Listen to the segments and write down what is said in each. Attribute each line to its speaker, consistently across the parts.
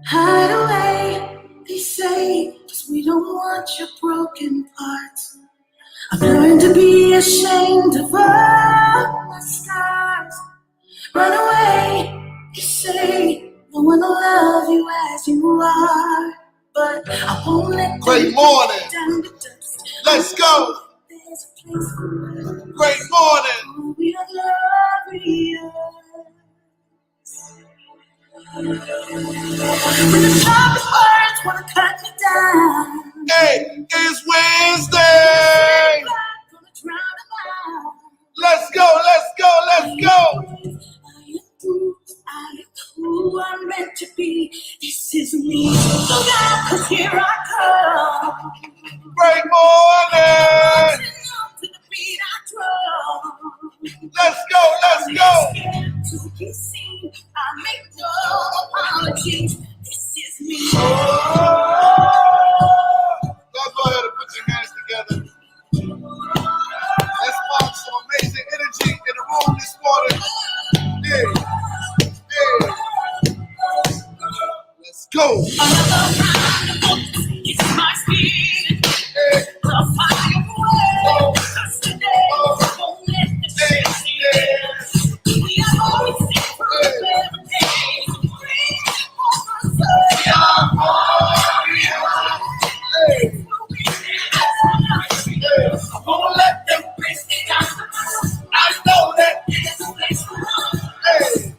Speaker 1: Hide away, they say, 'cause we don't want your broken parts. I've learned to be ashamed of all my scars. Run away, they say, no one will love you as you are. But I won't let
Speaker 2: Great morning.
Speaker 1: down the dust.
Speaker 2: Let's go.
Speaker 1: There's a place for
Speaker 2: Great morning.
Speaker 1: we are glorious. When the sharpest words wanna cut me down.
Speaker 2: Hey, it's Wednesday.
Speaker 1: Gonna drown them out.
Speaker 2: Let's go, let's go, let's go.
Speaker 1: I am who I'm meant to be. This is me. Look out, 'cause here I come.
Speaker 2: Great morning.
Speaker 1: To the beat I drum.
Speaker 2: Let's go, let's go.
Speaker 1: To be seen, I make no apologies. This is me.
Speaker 2: Y'all go ahead and put your hands together. Let's spark some amazing energy in the room this morning. Yeah. Let's go.
Speaker 1: It's my spirit.
Speaker 2: Yeah.
Speaker 1: The fire will us today. Won't let the shit we are always in for a better day.
Speaker 2: I won't let them bring me down. I know that. Hey.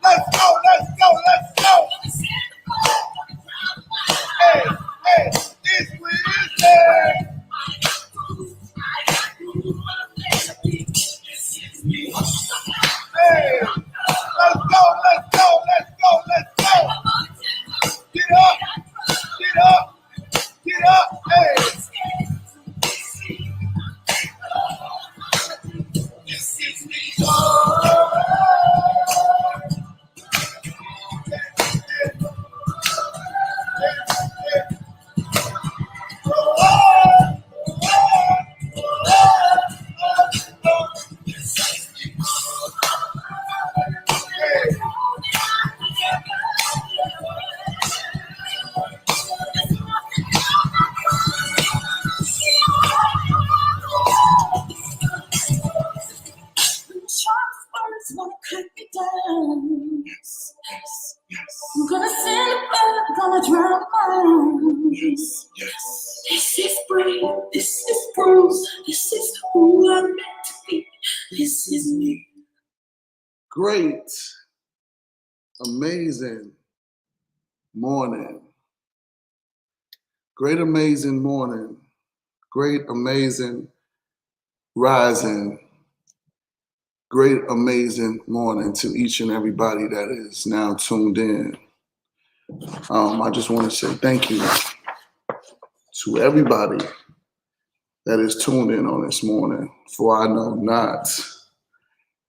Speaker 2: Let's go, let's go, let's go. Hey, hey, it's Wednesday. Hey, let's go, let's go, let's go, let's go. Get up, get up, get up, hey. This is me.
Speaker 1: Wanna cut me down. I'm gonna send a bird, gonna drown mine. This is brave, this is Bruce, this is who I'm meant to be. This is me.
Speaker 2: Great, amazing morning. Great, amazing morning. Great, amazing rising. Great, amazing morning to each and everybody that is now tuned in. I just want to say thank you to everybody that is tuned in on this morning, for I know not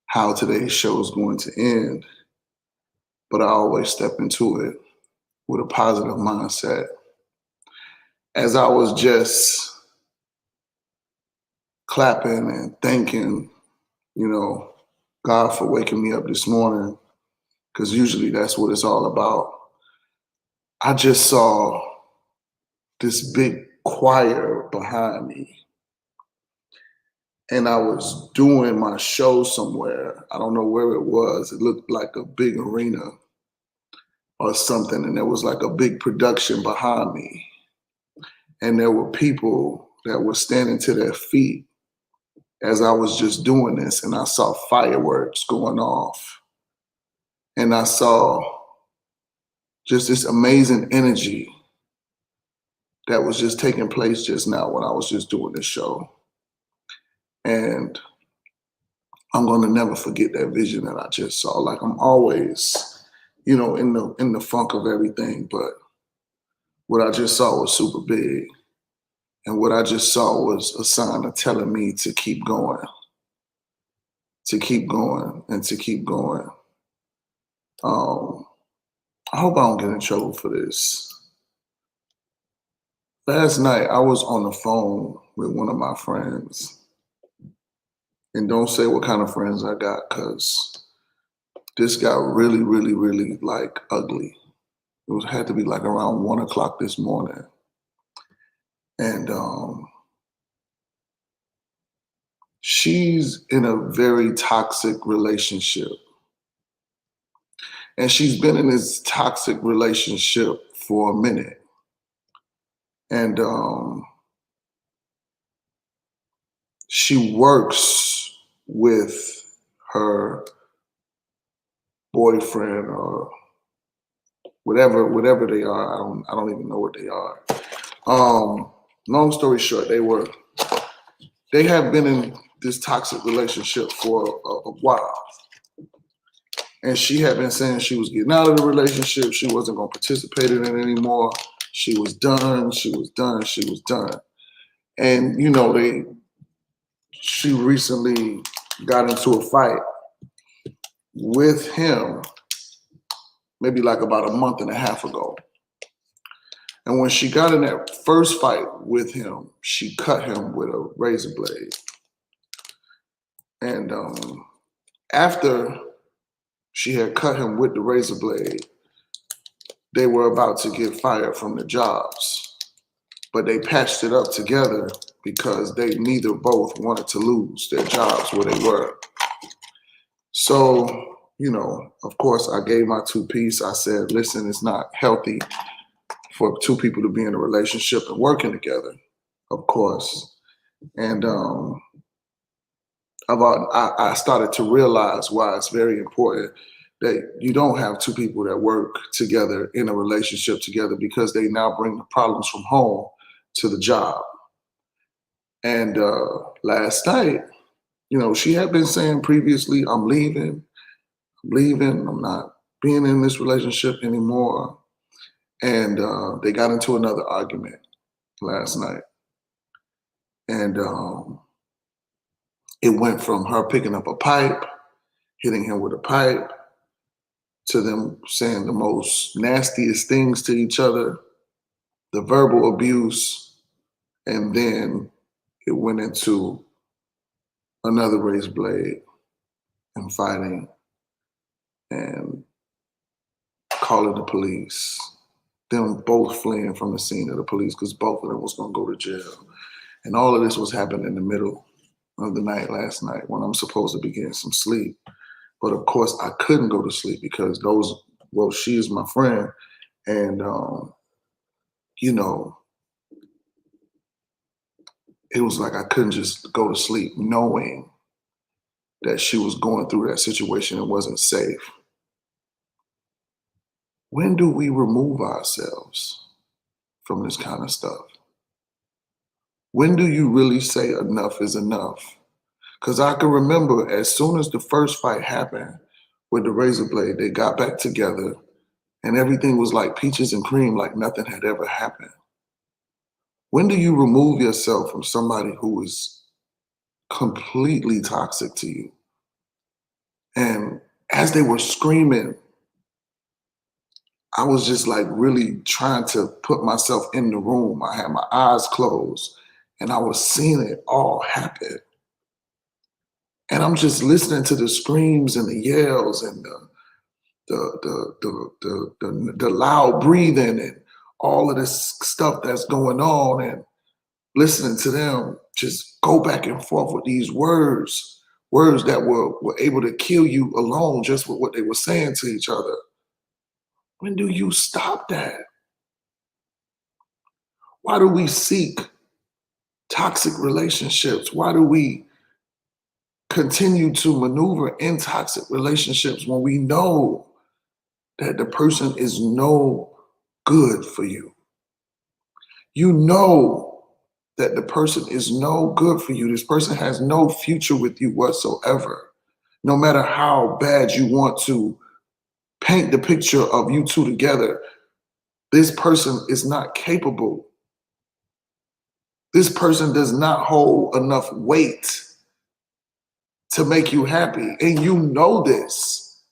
Speaker 2: how today's show is going to end, but I always step into it with a positive mindset. As I was just clapping and thanking, God for waking me up this morning, because usually that's what it's all about. I just saw this big choir behind me, and I was doing my show somewhere. I don't know where it was. It looked like a big arena or something, and there was like a big production behind me, and there were people that were standing to their feet as I was just doing this, and I saw fireworks going off, and I saw just this amazing energy that was just taking place just now when I was just doing this show. And I'm gonna never forget that vision that I just saw. Like, I'm always, in the funk of everything, but what I just saw was super big. And what I just saw was a sign of telling me to keep going, and to keep going. I hope I don't get in trouble for this. Last night, I was on the phone with one of my friends, And don't say what kind of friends I got, because this got really, really, really like ugly. Had to be like around 1 o'clock this morning. And she's in a very toxic relationship. And she's been in this toxic relationship for a minute. And she works with her boyfriend or whatever they are. I don't even know what they are. Long story short, they have been in this toxic relationship for a while. And she had been saying she was getting out of the relationship. She wasn't going to participate in it anymore. She was done. She was done. She was done. And, you know, she recently got into a fight with him maybe like about a month and a half ago. And when she got in that first fight with him, she cut him with a razor blade. And after she had cut him with the razor blade, they were about to get fired from the jobs. But they patched it up together because they neither both wanted to lose their jobs where they were. So, you know, of course, I gave my 2 piece. I said, listen, it's not healthy for 2 people to be in a relationship and working together, of course. And I started to realize why it's very important that you don't have 2 people that work together in a relationship together, because they now bring the problems from home to the job. And last night, you know, she had been saying previously, I'm leaving, I'm not being in this relationship anymore. And they got into another argument last night. And it went from her picking up a pipe, hitting him with a pipe, to them saying the most nastiest things to each other, the verbal abuse, and then it went into another razor blade and fighting and calling the police. Them both fleeing from the scene of the police because both of them was gonna go to jail. And all of this was happening in the middle of the night last night when I'm supposed to be getting some sleep. But of course I couldn't go to sleep because she is my friend. And you know, it was like I couldn't just go to sleep knowing that she was going through that situation and wasn't safe. When do we remove ourselves from this kind of stuff? When do you really say enough is enough? Because I can remember as soon as the first fight happened with the razor blade, they got back together and everything was like peaches and cream, like nothing had ever happened. When do you remove yourself from somebody who is completely toxic to you? And as they were screaming, I was just like really trying to put myself in the room. I had my eyes closed and I was seeing it all happen. And I'm just listening to the screams and the yells and the loud breathing and all of this stuff that's going on, and listening to them just go back and forth with these words that were able to kill you alone just with what they were saying to each other. When do you stop that? Why do we seek toxic relationships? Why do we continue to maneuver in toxic relationships when we know that the person is no good for you? You know that the person is no good for you. This person has no future with you whatsoever. No matter how bad you want to paint the picture of you 2 together, this person is not capable. This person does not hold enough weight to make you happy. And you know this.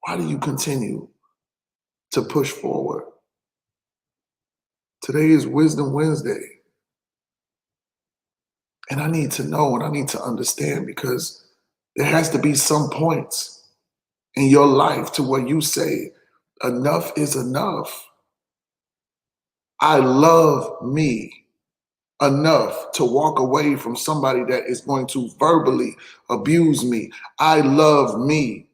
Speaker 2: Why do you continue to push forward? Today is Wisdom Wednesday. And I need to know and I need to understand, because there has to be some points in your life to where you say, enough is enough. I love me enough to walk away from somebody that is going to verbally abuse me. I love me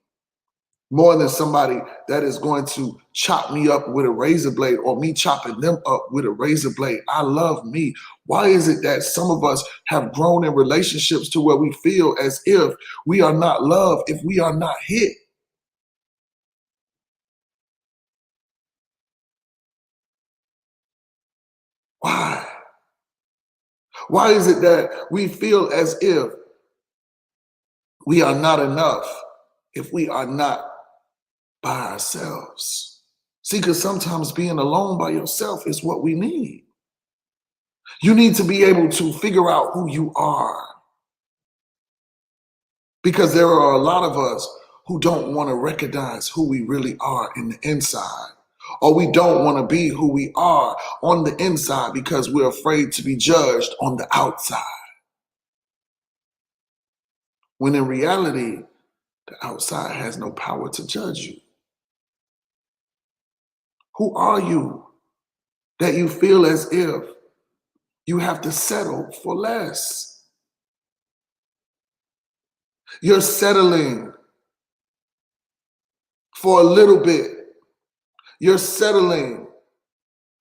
Speaker 2: more than somebody that is going to chop me up with a razor blade, or me chopping them up with a razor blade. I love me. Why is it that some of us have grown in relationships to where we feel as if we are not loved if we are not hit? Why? Why is it that we feel as if we are not enough if we are not by ourselves? See, because sometimes being alone by yourself is what we need. You need to be able to figure out who you are, because there are a lot of us who don't want to recognize who we really are in the inside, or we don't want to be who we are on the inside because we're afraid to be judged on the outside. When in reality, the outside has no power to judge you. Who are you that you feel as if you have to settle for less? You're settling for a little bit. You're settling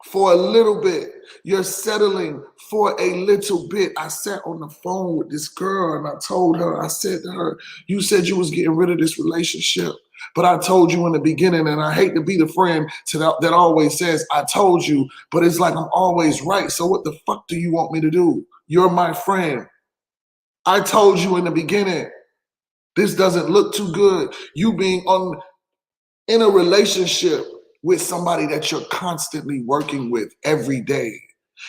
Speaker 2: for a little bit. You're settling for a little bit. I sat on the phone with this girl and I told her, I said to her, you said you was getting rid of this relationship, but I told you in the beginning, and I hate to be the friend that always says, I told you, but it's like I'm always right. So what the fuck do you want me to do? You're my friend. I told you in the beginning, this doesn't look too good. You being in a relationship with somebody that you're constantly working with every day.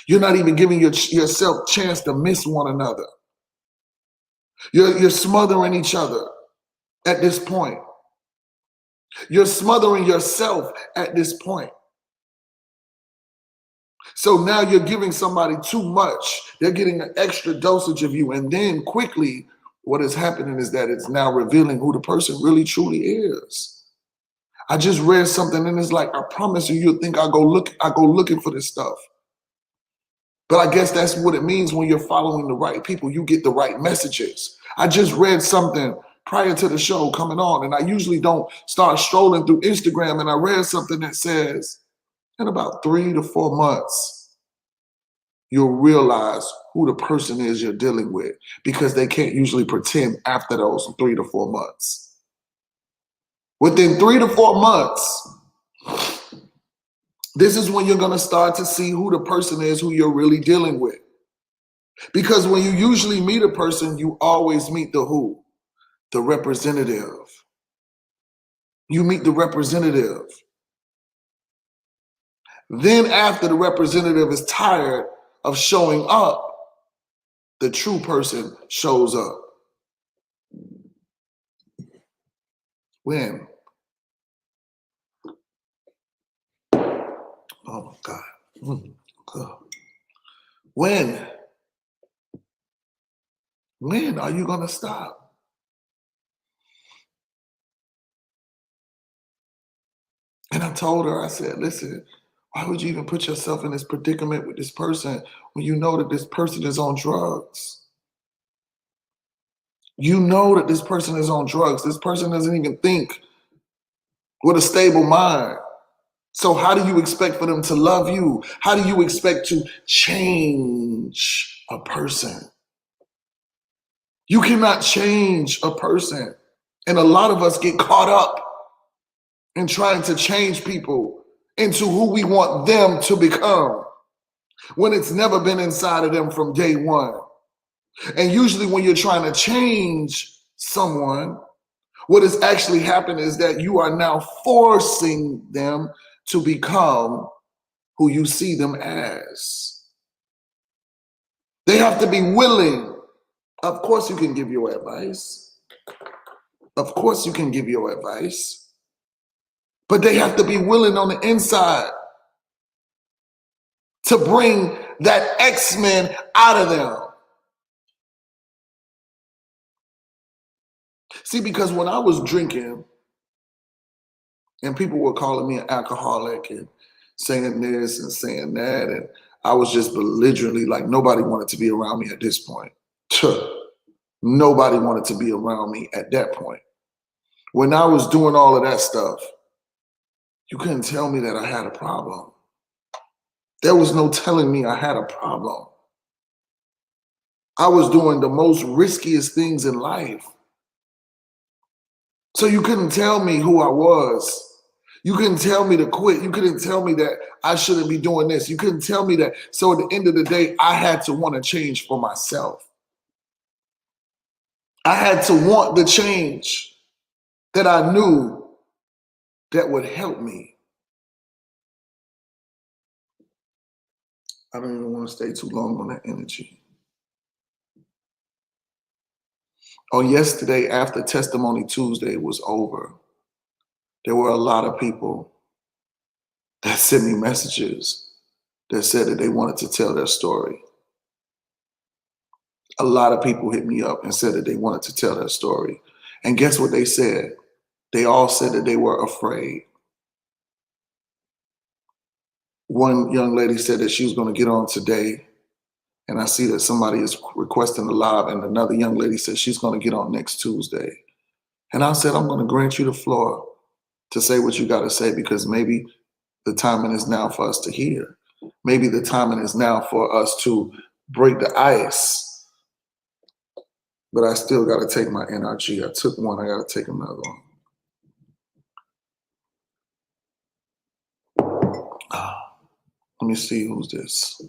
Speaker 2: You're not even giving yourself a chance to miss one another. You're smothering each other at this point. You're smothering yourself at this point. So now you're giving somebody too much. They're getting an extra dosage of you. And then quickly, what is happening is that it's now revealing who the person really truly is. I just read something and it's like, I promise you, you'll think I go looking for this stuff. But I guess that's what it means when you're following the right people. You get the right messages. I just read something prior to the show coming on, and I usually don't start strolling through Instagram, and I read something that says, in about 3 to 4 months, you'll realize who the person is you're dealing with, because they can't usually pretend after those 3 to 4 months. Within 3 to 4 months, this is when you're going to start to see who the person is who you're really dealing with. Because when you usually meet a person, you always meet the who? The representative. You meet the representative. Then after the representative is tired of showing up, the true person shows up. When? Oh my God. When? When are you going to stop? And I told her, I said, listen, why would you even put yourself in this predicament with this person when you know that this person is on drugs? You know that this person is on drugs. This person doesn't even think with a stable mind. So how do you expect for them to love you? How do you expect to change a person? You cannot change a person. And a lot of us get caught up in trying to change people into who we want them to become, when it's never been inside of them from day one. And usually when you're trying to change someone, what is actually happening is that you are now forcing them to become who you see them as. They have to be willing. Of course you can give your advice. Of course you can give your advice. But they have to be willing on the inside to bring that X-Men out of them. See, because when I was drinking and people were calling me an alcoholic and saying this and saying that, and I was just belligerently like, nobody wanted to be around me at this point. Nobody wanted to be around me at that point. When I was doing all of that stuff, you couldn't tell me that I had a problem. There was no telling me I had a problem. I was doing the most riskiest things in life. So you couldn't tell me who I was. You couldn't tell me to quit. You couldn't tell me that I shouldn't be doing this. You couldn't tell me that. So at the end of the day, I had to want to change for myself. I had to want the change that I knew that would help me. I don't even want to stay too long on that energy. On yesterday, after Testimony Tuesday was over, there were a lot of people that sent me messages that said that they wanted to tell their story. A lot of people hit me up and said that they wanted to tell their story. And guess what they said? They all said that they were afraid. One young lady said that she was going to get on today, and I see that somebody is requesting a live, and another young lady said she's going to get on next Tuesday. And I said, I'm going to grant you the floor to say what you got to say, because maybe the timing is now for us to hear. Maybe the timing is now for us to break the ice. But I still got to take my NRG. I took one, I got to take another one. Let me see, who's this?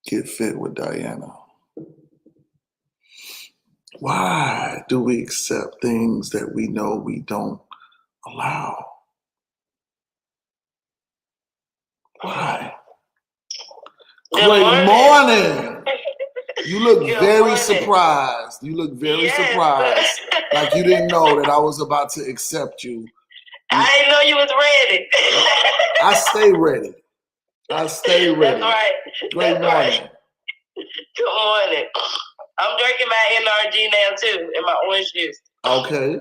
Speaker 2: Get Fit with Diana. Why do we accept things that we know we don't allow? Why? Great morning. You look very surprised. You look very surprised. Like you didn't know that I was about to accept you.
Speaker 3: I didn't know you was ready.
Speaker 2: I stay ready. I stay ready.
Speaker 3: That's right.
Speaker 2: Great morning.
Speaker 3: Right. Good morning. I'm drinking my NRG now too, in my orange juice.
Speaker 2: Okay.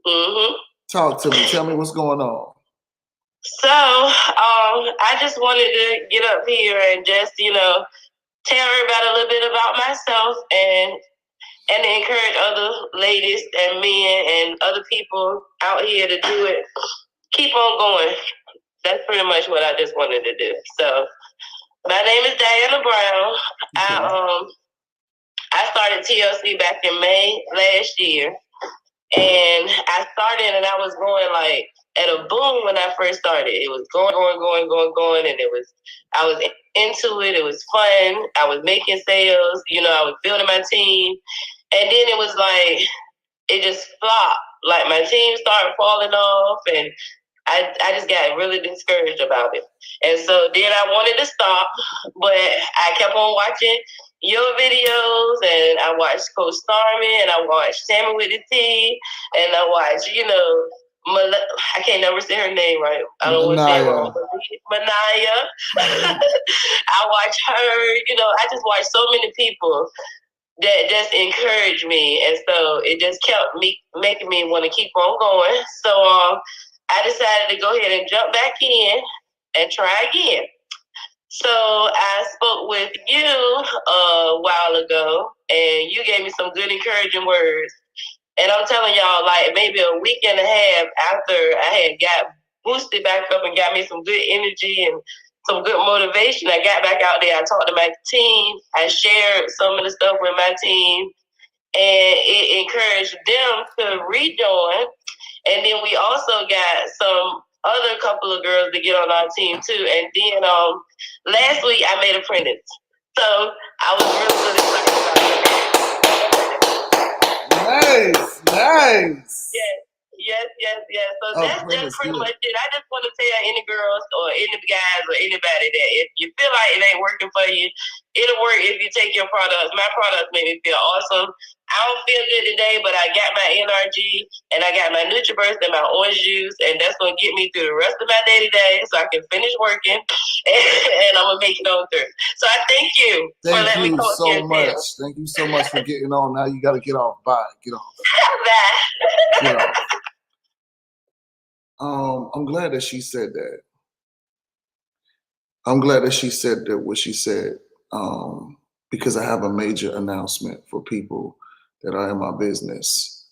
Speaker 3: Mm-hmm.
Speaker 2: Talk to me. Tell me what's going on.
Speaker 3: So, I just wanted to get up here and just, tell everybody a little bit about myself and encourage other ladies and men and other people out here to do it. Keep on going. That's pretty much what I just wanted to do. So, my name is Diana Brown. Okay. I started TLC back in May last year. And I started and I was going like at a boom when I first started. It was going, and I was into it. It was fun. I was making sales, I was building my team. And then it was like, it just flopped. Like my team started falling off and I just got really discouraged about it. And so then I wanted to stop, but I kept on watching your videos, and I watched Coach Starman, and I watched Sammy with the T, and I watched, I can't never say her name right. I don't want to say it wrong. Manaya. I watched her, I just watched so many people that just encouraged me. And so it just kept me making me want to keep on going. So I decided to go ahead and jump back in and try again. So I spoke with you a while ago, and you gave me some good encouraging words. And I'm telling y'all, like maybe a week and a half after I had got boosted back up and got me some good energy and some good motivation, I got back out there. I talked to my team. I shared some of the stuff with my team, and it encouraged them to rejoin. And then we also got some other couple of girls to get on our team too. And then last week I made apprentice. So I was really excited about it.
Speaker 2: Nice.
Speaker 3: Yes. Yes. So
Speaker 2: Oh,
Speaker 3: that's
Speaker 2: premise,
Speaker 3: just pretty
Speaker 2: yeah.
Speaker 3: much it. I just want to tell any girls or any guys or anybody that if you feel like it ain't working for you, it'll work if you take your products. My products make me feel awesome. I don't feel good today, but I got my NRG and I got my NutriBurst and my orange juice, and that's gonna get me through the rest of my day today, so I can finish working, and I'm gonna make it on through. So I thank you for letting me
Speaker 2: Thank you
Speaker 3: talk to
Speaker 2: so
Speaker 3: you.
Speaker 2: much. Thank you so much for getting on. Now you got to get off. Bye. Get off.
Speaker 3: Bye.
Speaker 2: Get off. I'm glad that she said that. I'm glad that she said that what she said, because I have a major announcement for people that are in my business,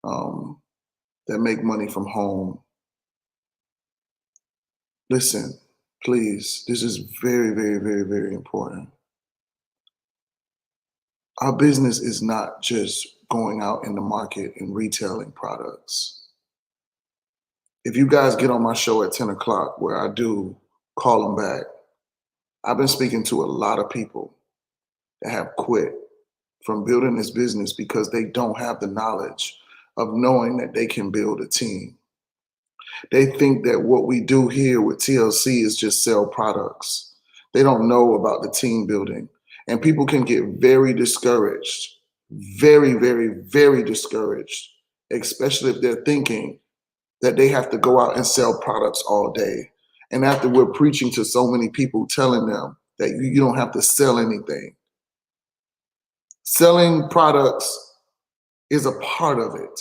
Speaker 2: that make money from home. Listen, please, this is very, very, very, very important. Our business is not just going out in the market and retailing products. If you guys get on my show at 10 o'clock, where I do call them back, I've been speaking to a lot of people that have quit from building this business because they don't have the knowledge of knowing that they can build a team. They think that what we do here with TLC is just sell products. They don't know about the team building. And people can get very discouraged, very, very, very discouraged, especially if they're thinking that they have to go out and sell products all day. And after we're preaching to so many people, telling them that you don't have to sell anything. Selling products is a part of it.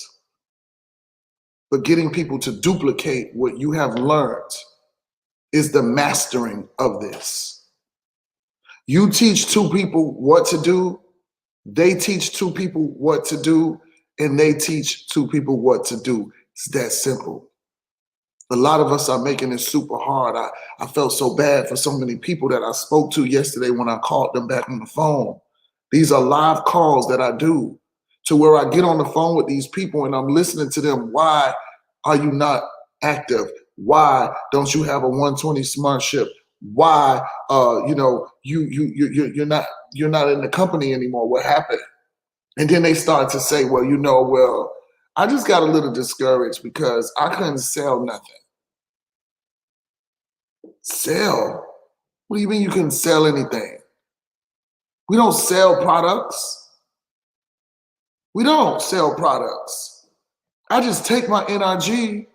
Speaker 2: But getting people to duplicate what you have learned is the mastering of this. You teach two people what to do, they teach two people what to do, and they teach two people what to do. It's that simple. A lot of us are making it super hard. I felt so bad for so many people that I spoke to yesterday when I called them back on the phone. These are live calls that I do to where I get on the phone with these people and I'm listening to them. Why are you not active? Why don't you have a 120 smart ship? Why you're not in the company anymore? What happened? And then they start to say, well, I just got a little discouraged because I couldn't sell nothing. Sell? What do you mean you couldn't sell anything? We don't sell products. We don't sell products. I just take my NRG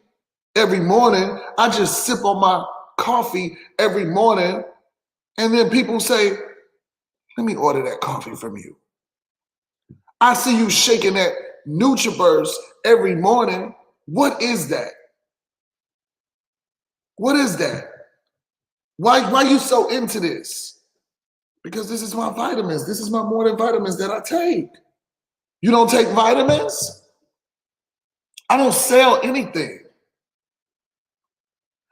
Speaker 2: every morning. I just sip on my coffee every morning. And then people say, let me order that coffee from you. I see you shaking that NutriBurst every morning. What is that? What is that? Why are you so into this? Because this is my vitamins. This is my morning vitamins that I take. You don't take vitamins? I don't sell anything.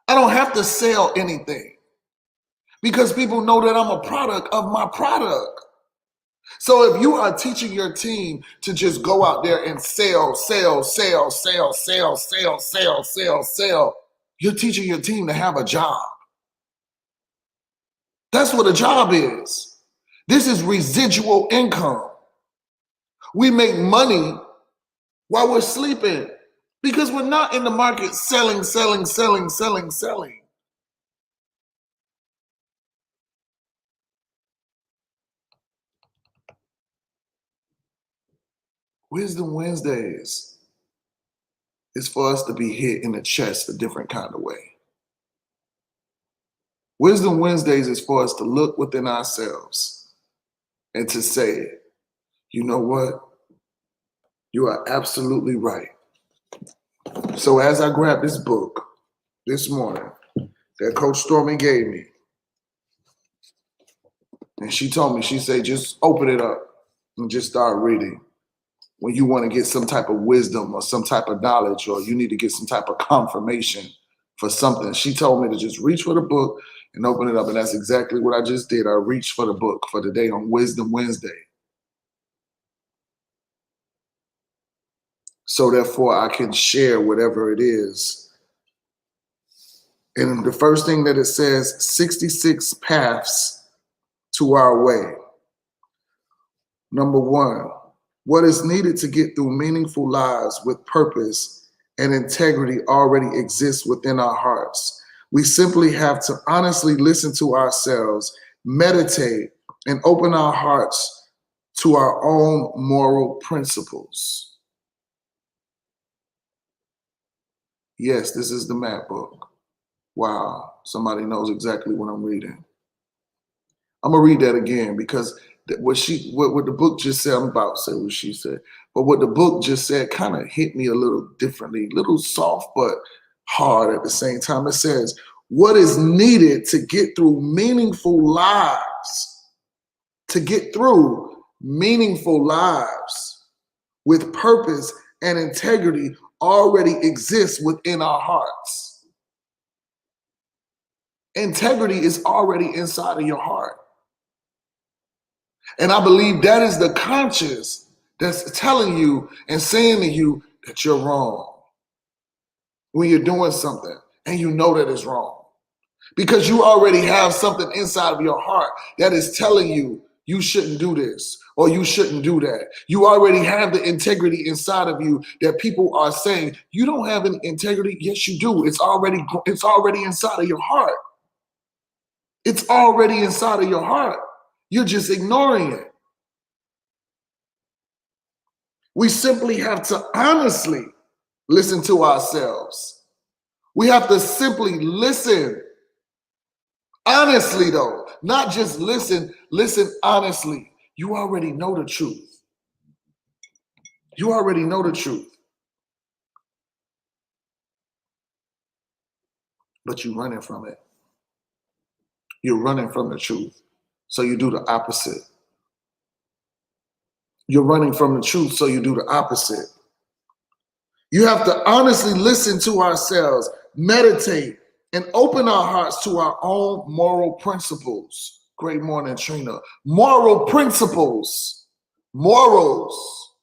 Speaker 2: I don't have to sell anything because people know that I'm a product of my product. So if you are teaching your team to just go out there and sell, you're teaching your team to have a job. That's what a job is. This is residual income. We make money while we're sleeping because we're not in the market selling. Wisdom Wednesdays is for us to be hit in the chest a different kind of way. Wisdom Wednesdays is for us to look within ourselves and to say, you know what? You are absolutely right. So as I grabbed this book this morning that Coach Stormy gave me, and she told me, she said, just open it up and just start reading. When you want to get some type of wisdom or some type of knowledge, or you need to get some type of confirmation for something. She told me to just reach for the book and open it up. And that's exactly what I just did. I reached for the book for today on Wisdom Wednesday. So therefore I can share whatever it is. And the first thing that it says, 66 paths to our way. Number one, what is needed to get through meaningful lives with purpose and integrity already exists within our hearts. We simply have to honestly listen to ourselves, meditate, and open our hearts to our own moral principles. Yes, this is the map book. Wow, somebody knows exactly what I'm reading. I'm gonna read that again because what the book just said, I'm about to say what she said, but what the book just said kind of hit me a little differently, a little soft but hard at the same time. It says, what is needed to get through meaningful lives, with purpose and integrity already exists within our hearts. Integrity is already inside of your heart. And I believe that is the conscience that's telling you and saying to you that you're wrong when you're doing something and you know that it's wrong. Because you already have something inside of your heart that is telling you you shouldn't do this or you shouldn't do that. You already have the integrity inside of you that people are saying, you don't have any integrity. Yes, you do. It's already inside of your heart. It's already inside of your heart. You're just ignoring it. We simply have to honestly listen to ourselves. We have to simply listen. Honestly, though, not just listen honestly. You already know the truth. You already know the truth. But you're running from it. You're running from the truth. So you do the opposite. You're running from the truth, so you do the opposite. You have to honestly listen to ourselves, meditate, and open our hearts to our own moral principles. Great morning, Trina. Moral principles. Morals.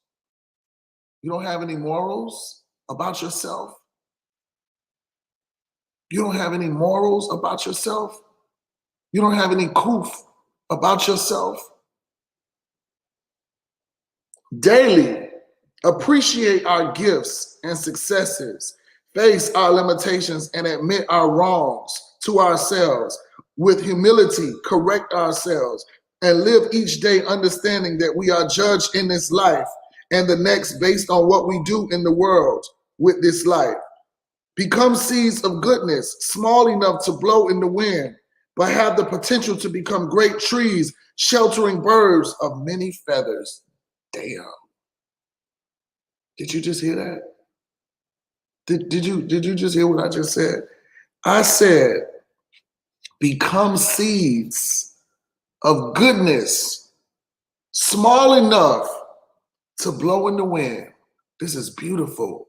Speaker 2: You don't have any morals about yourself? You don't have any morals about yourself? You don't have any koof about yourself? Daily, appreciate our gifts and successes, face our limitations and admit our wrongs to ourselves. With humility, correct ourselves and live each day understanding that we are judged in this life and the next based on what we do in the world with this life. Become seeds of goodness, small enough to blow in the wind, but have the potential to become great trees, sheltering birds of many feathers. Damn. Did you just hear that? Did you just hear what I just said? I said, become seeds of goodness, small enough to blow in the wind. This is beautiful.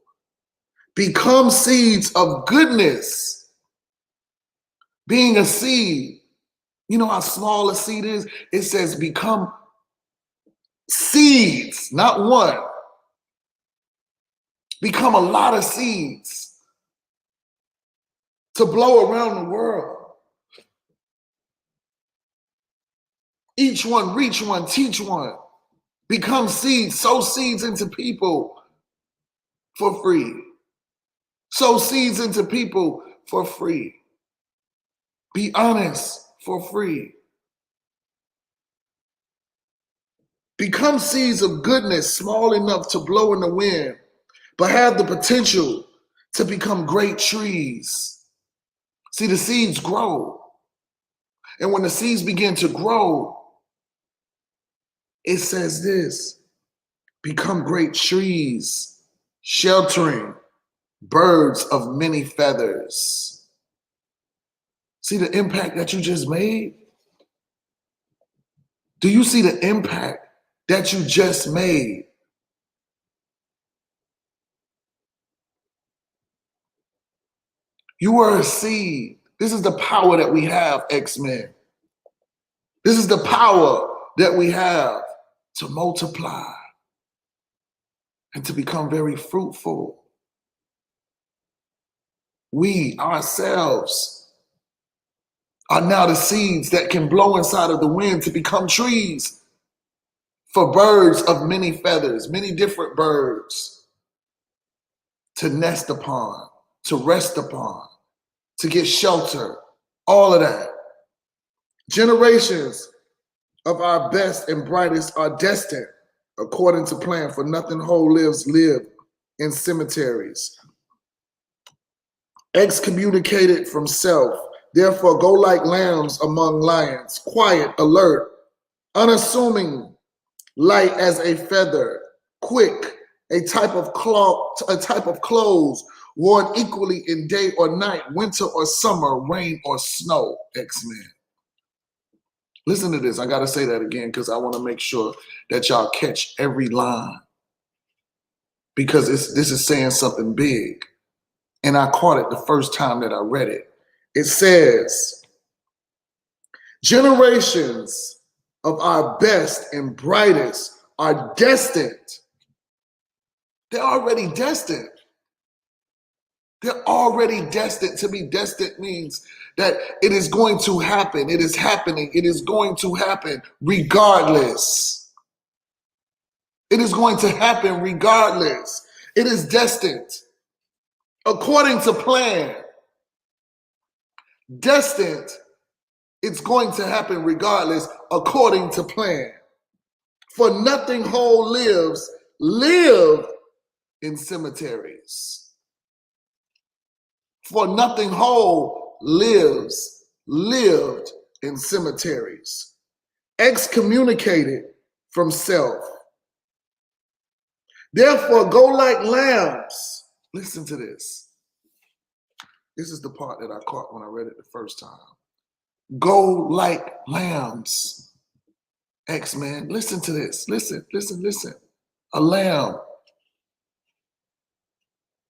Speaker 2: Become seeds of goodness. Being a seed, you know how small a seed is? It says become seeds, not one. Become a lot of seeds to blow around the world. Each one, reach one, teach one. Become seeds, sow seeds into people for free. Sow seeds into people for free. Be honest for free. Become seeds of goodness, small enough to blow in the wind, but have the potential to become great trees. See, the seeds grow. And when the seeds begin to grow, it says this, become great trees, sheltering birds of many feathers. See the impact that you just made? Do you see the impact that you just made? You are a seed. This is the power that we have, X-Men. This is the power that we have to multiply and to become very fruitful. We ourselves are now the seeds that can blow inside of the wind to become trees for birds of many feathers, many different birds. to nest upon, to rest upon, to get shelter, all of that. Generations of our best and brightest are destined, according to plan, for nothing whole live in cemeteries. Excommunicated from self, therefore go like lambs among lions, quiet, alert, unassuming, light as a feather, quick, a type of clothes worn equally in day or night, winter or summer, rain or snow. X-Men. Listen to this. I got to say that again because I want to make sure that y'all catch every line, because this is saying something big. And I caught it the first time that I read it. It says, generations of our best and brightest are destined. They're already destined. They're already destined. To be destined means that it is going to happen. It is happening. It is going to happen regardless. It is going to happen regardless. It is destined. According to plan. Destined. It's going to happen regardless, according to plan. For nothing whole live in cemeteries. For nothing whole lived in cemeteries. Excommunicated from self. Therefore, go like lambs. Listen to this. This is the part that I caught when I read it the first time. Go like lambs. X-Men, listen to this. Listen. A lamb.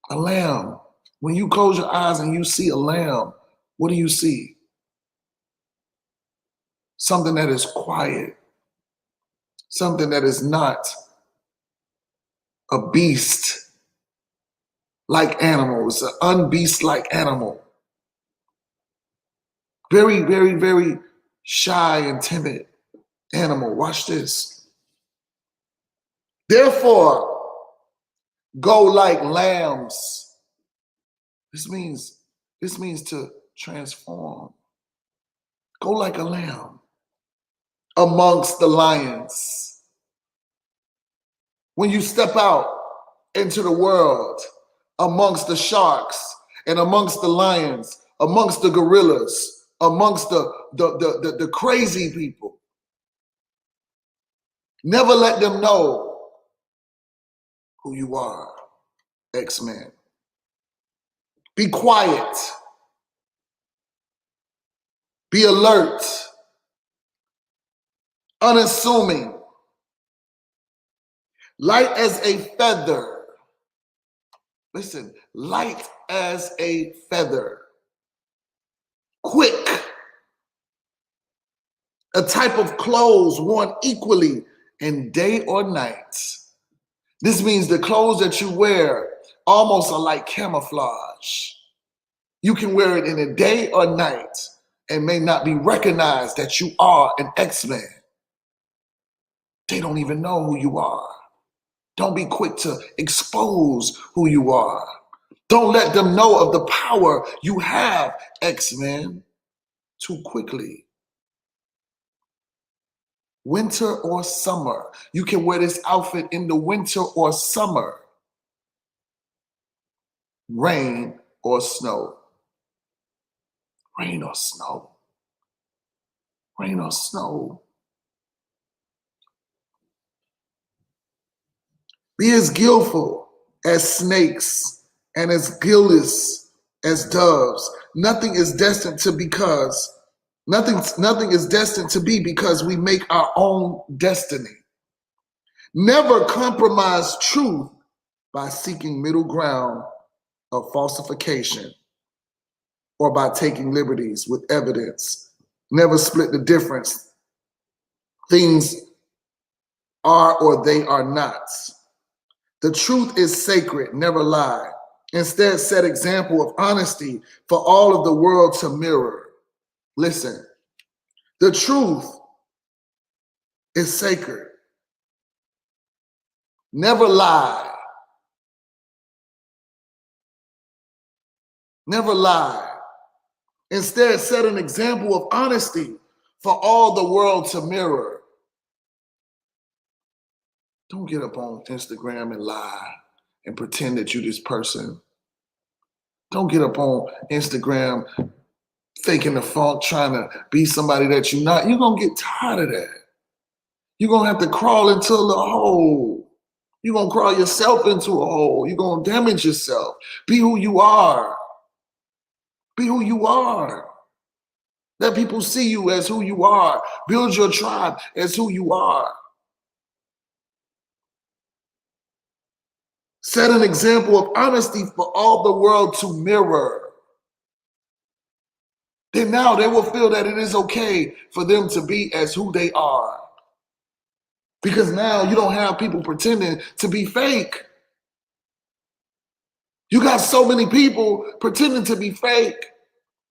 Speaker 2: A lamb. When you close your eyes and you see a lamb, what do you see? Something that is quiet. Something that is not a beast like animal. It's an unbeast-like animal. Very, very, very shy and timid animal. Watch this. Therefore, go like lambs. This means to transform. Go like a lamb amongst the lions. When you step out into the world, amongst the sharks and amongst the lions, amongst the gorillas, amongst the crazy people, never let them know who you are, X-Men. Be quiet. Be alert. Unassuming. Light as a feather. Listen, light as a feather. Quick. A type of clothes worn equally in day or night. This means the clothes that you wear almost are like camouflage. You can wear it in a day or night and may not be recognized that you are an X-Men. They don't even know who you are. Don't be quick to expose who you are. Don't let them know of the power you have, X-Men, too quickly. Winter or summer. You can wear this outfit in the winter or summer. Rain or snow. Rain or snow. Rain or snow. Be as skillful as snakes and as guileless as doves. Nothing is destined to be because we make our own destiny. Never compromise truth by seeking middle ground of falsification or by taking liberties with evidence. Never split the difference. Things are or they are not. The truth is sacred, never lie. Instead, set example of honesty for all of the world to mirror. Listen, the truth is sacred. Never lie. Never lie. Instead, set an example of honesty for all the world to mirror. Don't get up on Instagram and lie and pretend that you're this person. Don't get up on Instagram faking the funk, trying to be somebody that you're not. You're going to get tired of that. You're going to have to crawl into the hole. You're going to crawl yourself into a hole. You're going to damage yourself. Be who you are. Be who you are. Let people see you as who you are. Build your tribe as who you are. Set an example of honesty for all the world to mirror. Then now they will feel that it is okay for them to be as who they are. Because now you don't have people pretending to be fake. You got so many people pretending to be fake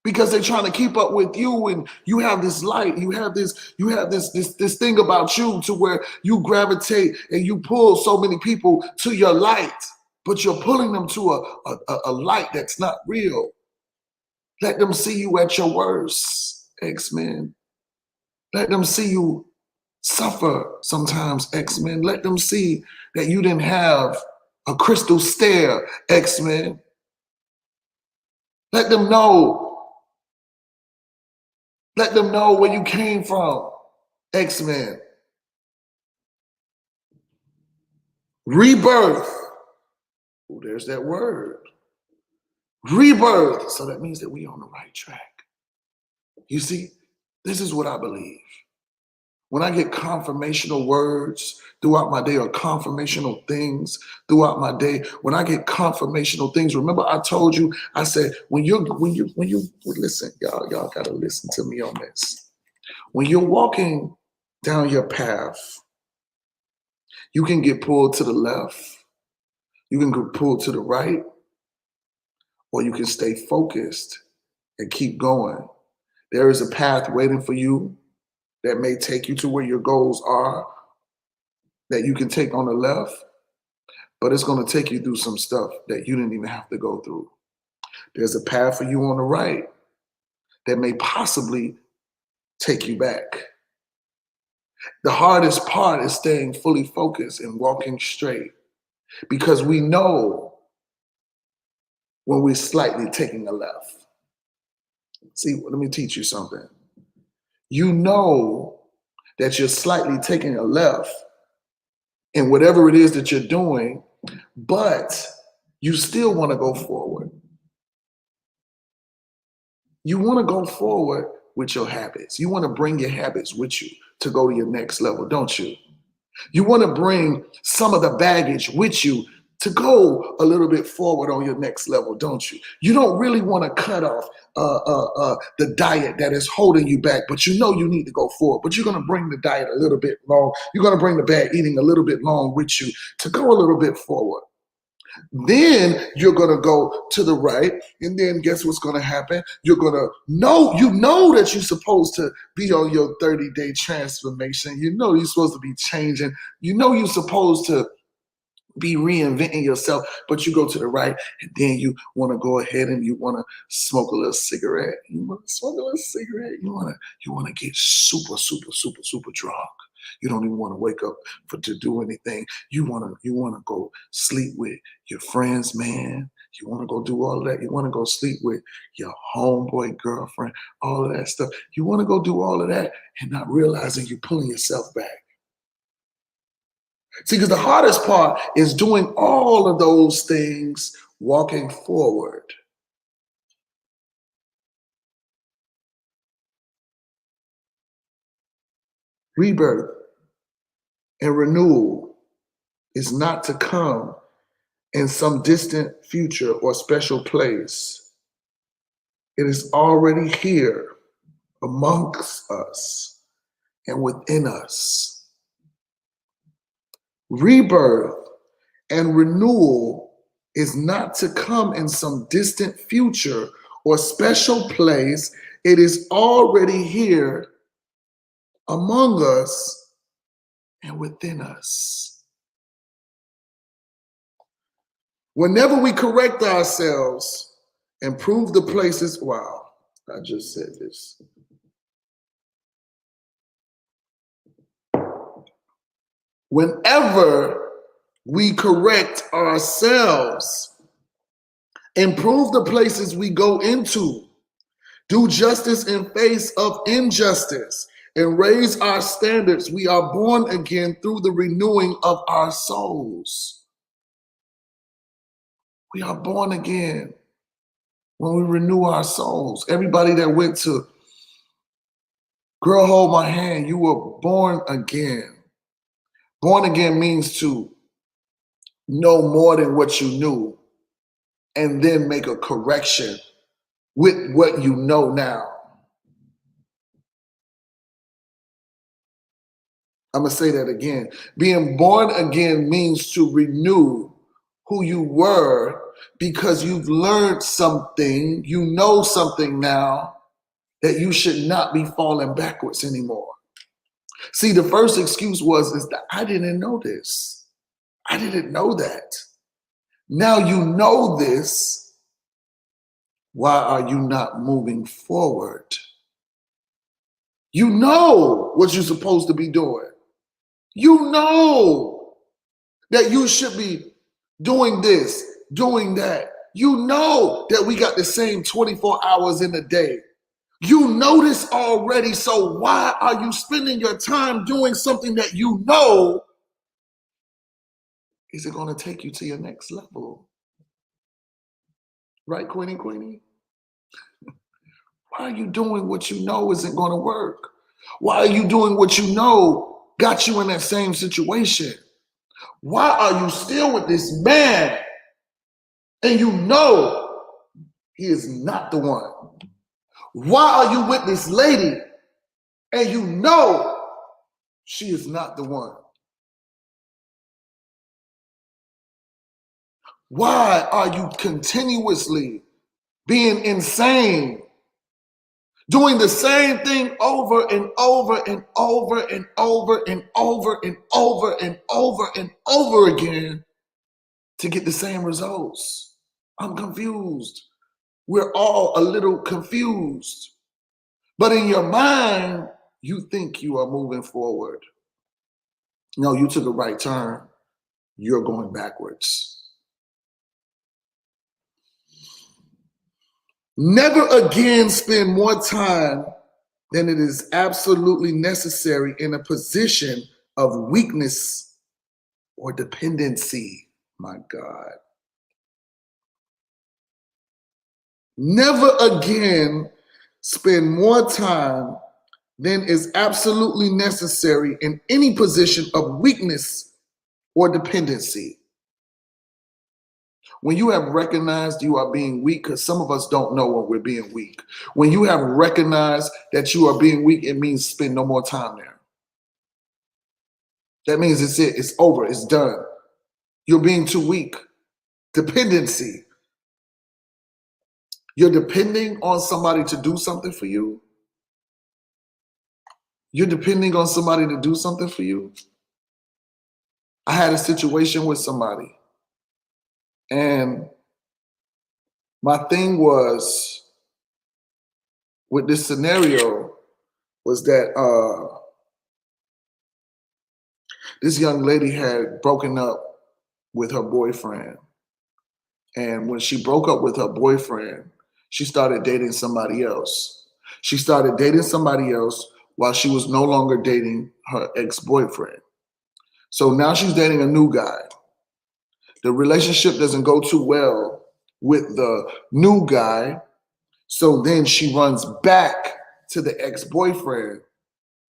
Speaker 2: because they're trying to keep up with you, and you have this light, you have this thing about you to where you gravitate and you pull so many people to your light, but you're pulling them to a light that's not real. Let them see you at your worst, X-Men. Let them see you suffer sometimes, X-Men. Let them see that you didn't have a crystal stare, X-Men. Let them know. Let them know where you came from, X-Men. Rebirth. Oh, there's that word. Rebirth. So that means that we're on the right track. You see, this is what I believe. When I get confirmational words throughout my day or confirmational things throughout my day, when I get confirmational things, remember I told you, I said, when you listen, y'all gotta listen to me on this. When you're walking down your path, you can get pulled to the left, you can get pulled to the right, or you can stay focused and keep going. There is a path waiting for you that may take you to where your goals are, that you can take on the left, but it's going to take you through some stuff that you didn't even have to go through. There's a path for you on the right that may possibly take you back. The hardest part is staying fully focused and walking straight, because we know when we're slightly taking a left. See, let me teach you something. You know that you're slightly taking a left in whatever it is that you're doing, but you still want to go forward. You want to go forward with your habits. You want to bring your habits with you to go to your next level, don't you? You want to bring some of the baggage with you to go a little bit forward on your next level, don't you? You don't really want to cut off the diet that is holding you back, but you know you need to go forward. But you're going to bring the diet a little bit long. You're going to bring the bad eating a little bit long with you to go a little bit forward. Then you're going to go to the right, and then guess what's going to happen? You're going to know, that you're supposed to be on your 30-day transformation. You know you're supposed to be changing. You know you're supposed to be reinventing yourself, but you go to the right, and then you want to go ahead and you want to smoke a little cigarette. You want to smoke a little cigarette. You want to get super, super, super, super drunk. You don't even want to wake up to do anything. You want to go sleep with your friends, man. You want to go do all of that. You want to go sleep with your homeboy, girlfriend, all of that stuff. You want to go do all of that and not realizing you're pulling yourself back. See, because the hardest part is doing all of those things, walking forward. Rebirth and renewal is not to come in some distant future or special place. It is already here amongst us and within us. Rebirth and renewal is not to come in some distant future or special place. It is already here among us and within us. Whenever we correct ourselves Improve the places. Wow, I just said this. Whenever we correct ourselves, improve the places we go into, do justice in face of injustice, and raise our standards, we are born again through the renewing of our souls. We are born again when we renew our souls. Everybody that went to Girl Hold My Hand, you were born again. Born again means to know more than what you knew and then make a correction with what you know now. I'm going to say that again. Being born again means to renew who you were because you've learned something, you know something now that you should not be falling backwards anymore. See, the first excuse is that I didn't know this. I didn't know that. Now you know this. Why are you not moving forward? You know what you're supposed to be doing. You know that you should be doing this, doing that. You know that we got the same 24 hours in a day. You know this already, so why are you spending your time doing something that you know is it going to take you to your next level? Right, Queenie? Why are you doing what you know isn't going to work? Why are you doing what you know got you in that same situation? Why are you still with this man and you know he is not the one? Why are you with this lady and you know she is not the one? Why are you continuously being insane, doing the same thing over and over and over and over and over and over and over and over again to get the same results? I'm confused. We're all a little confused. But in your mind, you think you are moving forward. No, you took a right turn. You're going backwards. Never again spend more time than it is absolutely necessary in a position of weakness or dependency. My God. Never again spend more time than is absolutely necessary in any position of weakness or dependency. When you have recognized you are being weak, because some of us don't know when we're being weak. When you have recognized that you are being weak, it means spend no more time there. That means it's it. It's over. It's done. You're being too weak. Dependency. You're depending on somebody to do something for you. You're depending on somebody to do something for you. I had a situation with somebody. And my thing was, with this scenario, was that this young lady had broken up with her boyfriend. And when she broke up with her boyfriend, she started dating somebody else. She started dating somebody else while she was no longer dating her ex-boyfriend. So now she's dating a new guy. The relationship doesn't go too well with the new guy. So then she runs back to the ex-boyfriend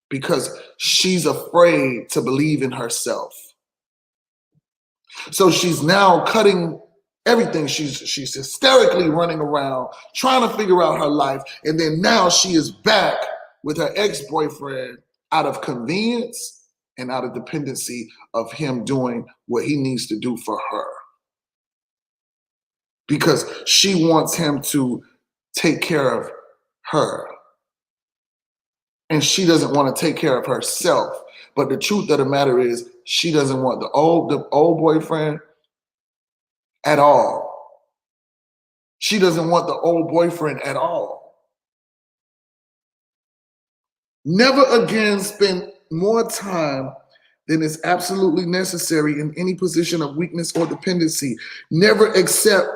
Speaker 2: because she's afraid to believe in herself. So she's now cutting everything. She's hysterically running around, trying to figure out her life. And then now she is back with her ex-boyfriend out of convenience and out of dependency of him doing what he needs to do for her. Because she wants him to take care of her. And she doesn't want to take care of herself. But the truth of the matter is, she doesn't want the old boyfriend at all. She doesn't want the old boyfriend at all. Never again spend more time than is absolutely necessary in any position of weakness or dependency. Never accept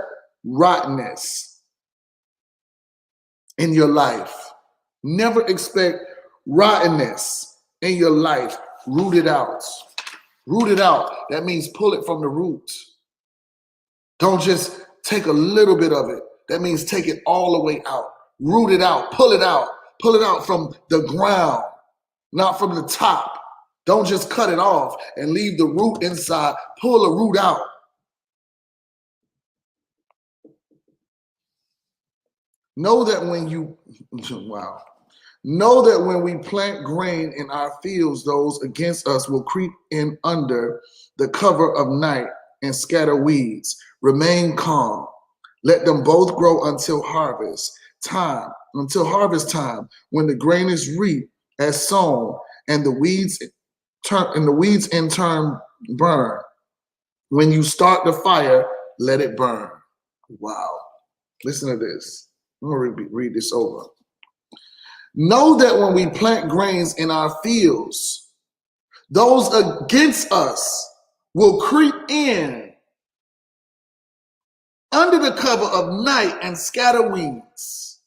Speaker 2: rottenness in your life. Never expect rottenness in your life. Root it out. Root it out. That means pull it from the root. Don't just take a little bit of it. That means take it all the way out. Root it out. Pull it out. Pull it out from the ground, not from the top. Don't just cut it off and leave the root inside. Pull the root out. Know that when you, wow. Know that when we plant grain in our fields, those against us will creep in under the cover of night and scatter weeds. Remain calm. Let them both grow until harvest time, when the grain is reaped as sown, and the weeds in turn burn. When you start the fire, let it burn. Wow. Listen to this. I'm going to read this over. Know that when we plant grains in our fields, those against us will creep in under the cover of night and scatter weeds.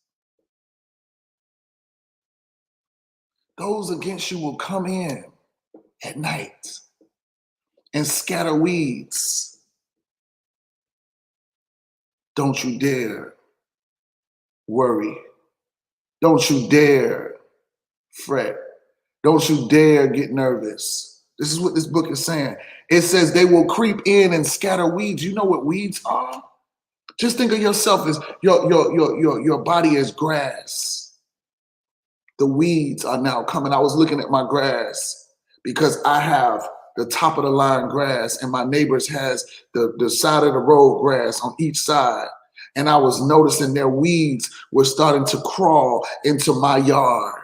Speaker 2: Those against you will come in at night and scatter weeds. Don't you dare worry. Don't you dare fret. Don't you dare get nervous. This is what this book is saying. It says they will creep in and scatter weeds. You know what weeds are? Just think of yourself as your body as grass. The weeds are now coming. I was looking at my grass because I have the top of the line grass and my neighbors has the side of the road grass on each side. And I was noticing their weeds were starting to crawl into my yard.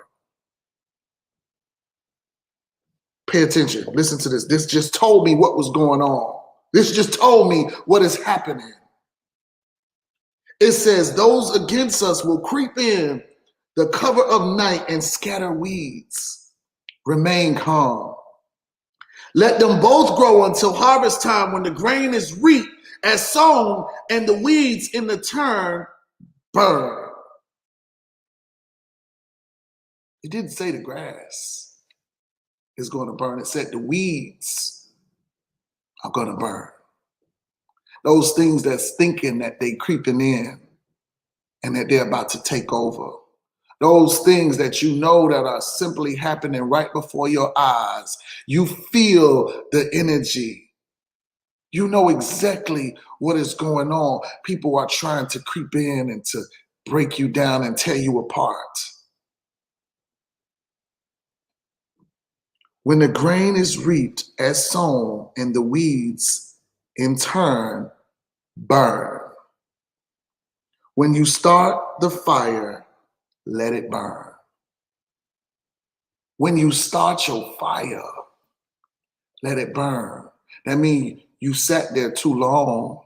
Speaker 2: Pay attention. Listen to this. This just told me what was going on. This just told me what is happening. It says, those against us will creep in the cover of night and scatter weeds. Remain calm. Let them both grow until harvest time, when the grain is reaped as sown and the weeds in the turn burn. It didn't say the grass is going to burn. It said the weeds are going to burn. Those things that's thinking that they creeping in and that they're about to take over. Those things that you know that are simply happening right before your eyes. You feel the energy. You know exactly what is going on. People are trying to creep in and to break you down and tear you apart. When the grain is reaped as sown and the weeds in turn burn. When you start the fire, let it burn. When you start your fire, let it burn. That means you sat there too long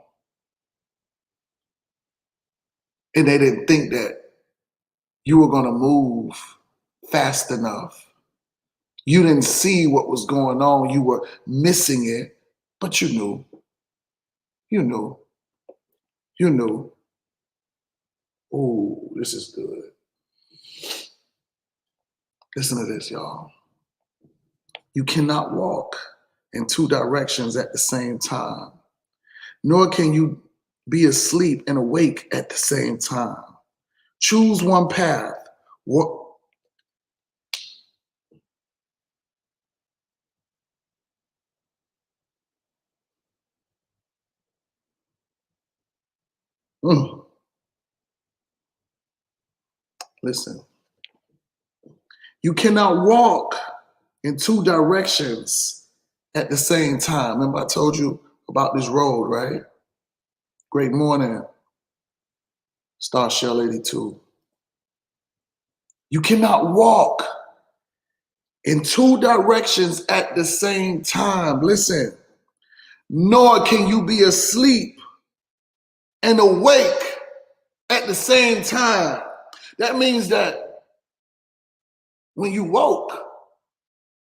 Speaker 2: and they didn't think that you were going to move fast enough. You didn't see what was going on. You were missing it, but you knew. You knew. You knew. Oh, this is good. Listen to this, y'all. You cannot walk in two directions at the same time, nor can you be asleep and awake at the same time. Choose one path. Listen. You cannot walk in two directions at the same time. Remember I told you about this road, right? Great morning, Star Shell 82. You cannot walk in two directions at the same time. Listen, nor can you be asleep and awake at the same time. That means that when you woke,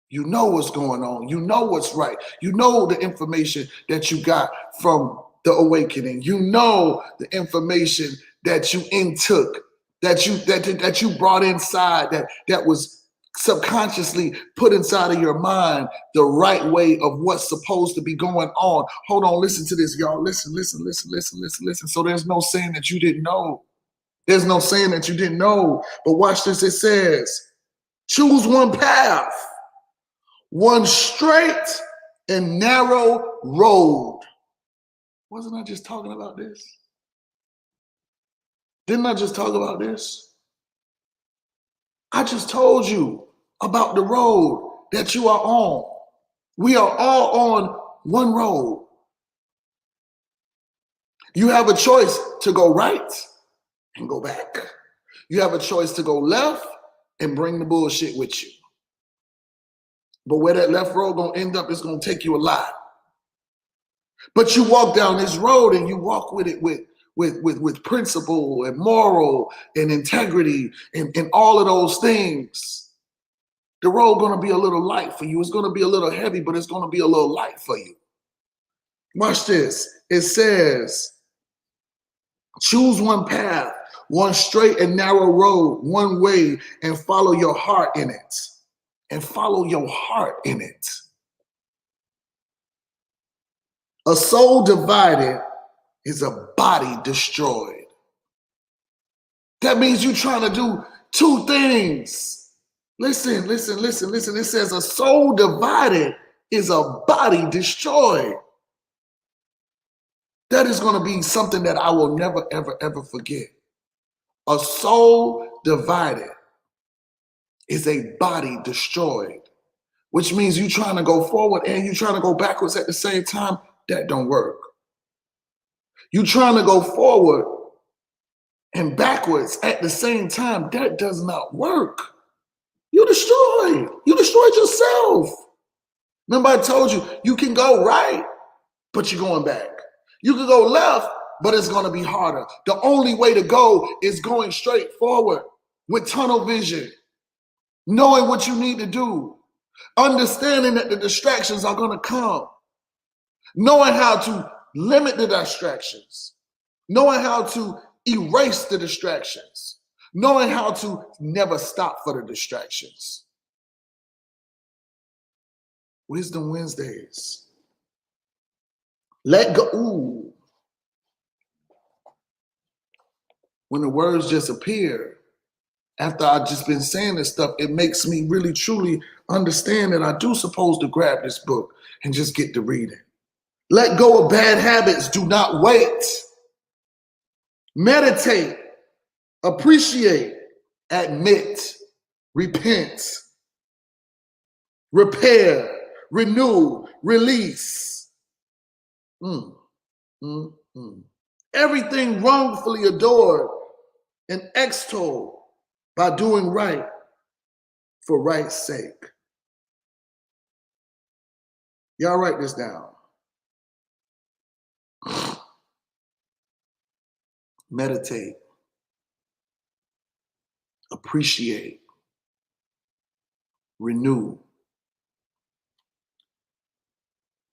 Speaker 2: you know what's going on. You know what's right. You know the information that you got from the awakening. You know the information that you intook, that you brought inside, that was subconsciously put inside of your mind, the right way of what's supposed to be going on. Hold on, listen to this, y'all. Listen. So there's no saying that you didn't know. There's no saying that you didn't know. But watch this. It says, choose one path, one straight and narrow road. Wasn't I just talking about this? Didn't I just talk about this? I just told you about the road that you are on. We are all on one road. You have a choice to go right and go back. You have a choice to go left and bring the bullshit with you. But where that left road gonna end up, it's gonna take you a lot. But you walk down this road and you walk with it with principle and moral and integrity and all of those things. The road gonna be a little light for you. It's gonna be a little heavy, but it's gonna be a little light for you. Watch this. It says, choose one path, one straight and narrow road, one way, and follow your heart in it. And follow your heart in it. A soul divided is a body destroyed. That means you're trying to do two things. Listen. It says a soul divided is a body destroyed. That is going to be something that I will never, ever forget. A soul divided is a body destroyed, which means you're trying to go forward and you're trying to go backwards at the same time. That don't work. You're trying to go forward and backwards at the same time. That does not work. You destroyed. You destroyed yourself. Remember I told you, you can go right, but you're going back. You can go left, but it's going to be harder. The only way to go is going straight forward with tunnel vision, knowing what you need to do, understanding that the distractions are going to come, knowing how to limit the distractions, knowing how to erase the distractions, knowing how to never stop for the distractions. Wisdom Wednesdays. Let go. Ooh. When the words just appear, after I've just been saying this stuff, it makes me really truly understand that I do supposed to grab this book and just get to reading. Let go of bad habits. Do not wait. Meditate. Appreciate. Admit. Repent. Repair. Renew. Release. Everything wrongfully adored and extolled by doing right for right's sake. Y'all write this down. Meditate. Appreciate. Renew.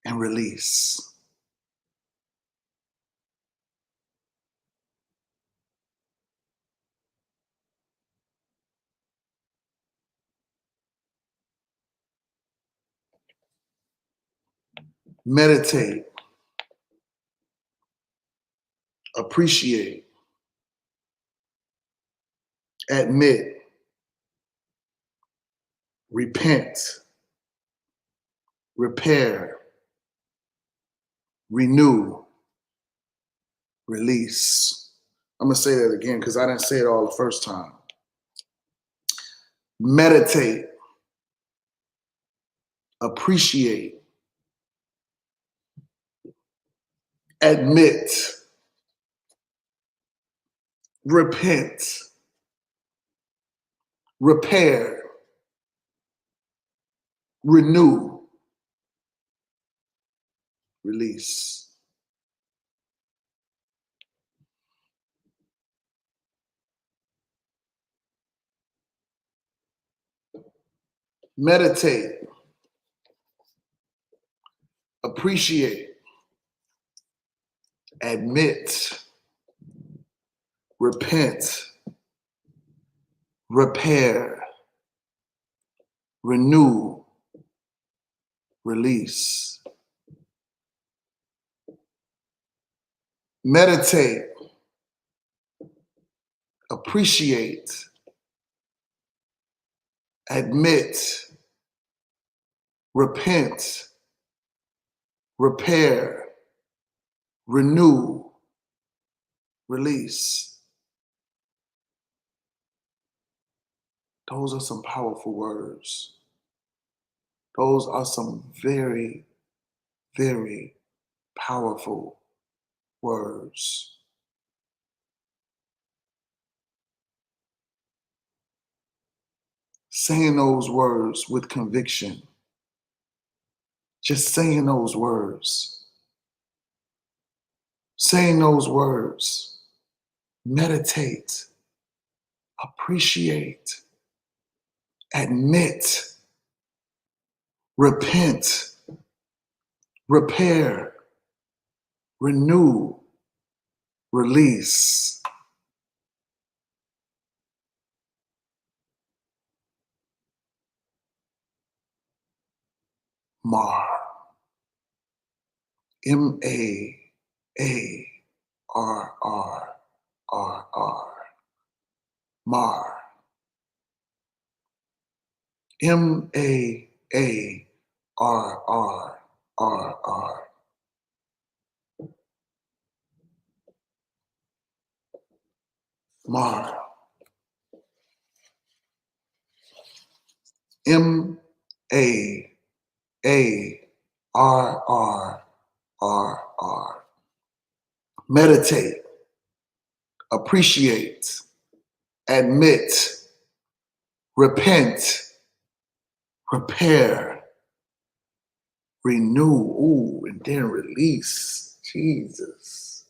Speaker 2: And release. Meditate. Appreciate. Admit. Repent. Repair. Renew. Release. I'm going to say that again because I didn't say it all the first time. Meditate. Appreciate. Admit. Repent. Repair. Renew. Release. meditate, appreciate, admit, repent, repair, renew, release. Meditate, appreciate, admit, repent, repair, renew, release. Those are some powerful words. Those are some very, very powerful words. Saying those words with conviction. Just saying those words. Saying those words. Meditate. Appreciate. Admit. Repent. Repair. Renew. Release. Mar. M-A-A-R-R-R-R. Mar. M-A-A-R-R-R-R. Mar. M-A-A-R-R-R-R. Meditate, appreciate, admit, repent, repair, renew, and then release. Jesus.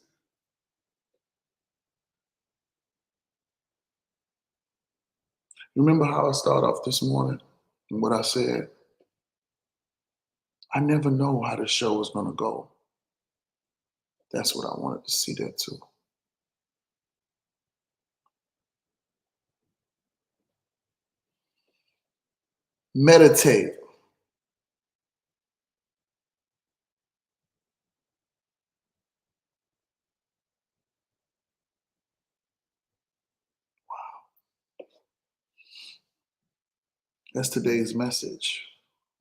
Speaker 2: Remember how I started off this morning and what I said? I never know how the show is going to go. That's what I wanted to see that too. Meditate. That's today's message.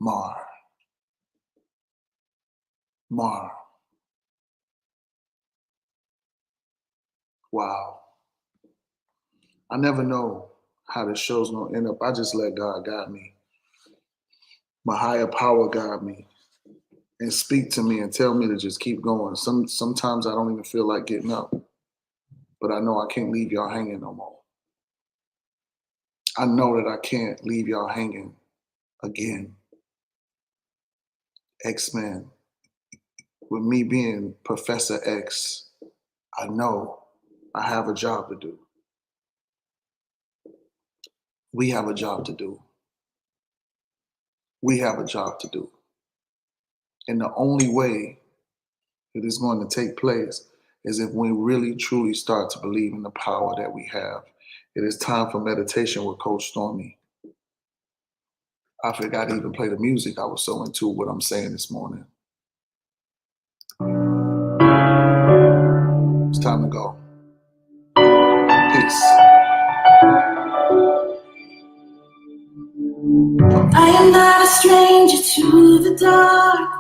Speaker 2: Mar. Mar. Wow. I never know how the show's gonna end up. I just let God guide me. My higher power guide me and speak to me and tell me to just keep going. Sometimes I don't even feel like getting up, but I know I can't leave y'all hanging no more. I know that I can't leave y'all hanging again. X-Men. With me being Professor X, I know I have a job to do. We have a job to do. We have a job to do. And the only way that it's going to take place is if we really truly start to believe in the power that we have. It is time for meditation with Coach Stormy. I forgot to even play the music. I was so into what I'm saying this morning. It's time to go. Peace.
Speaker 1: I am not a stranger to the dark.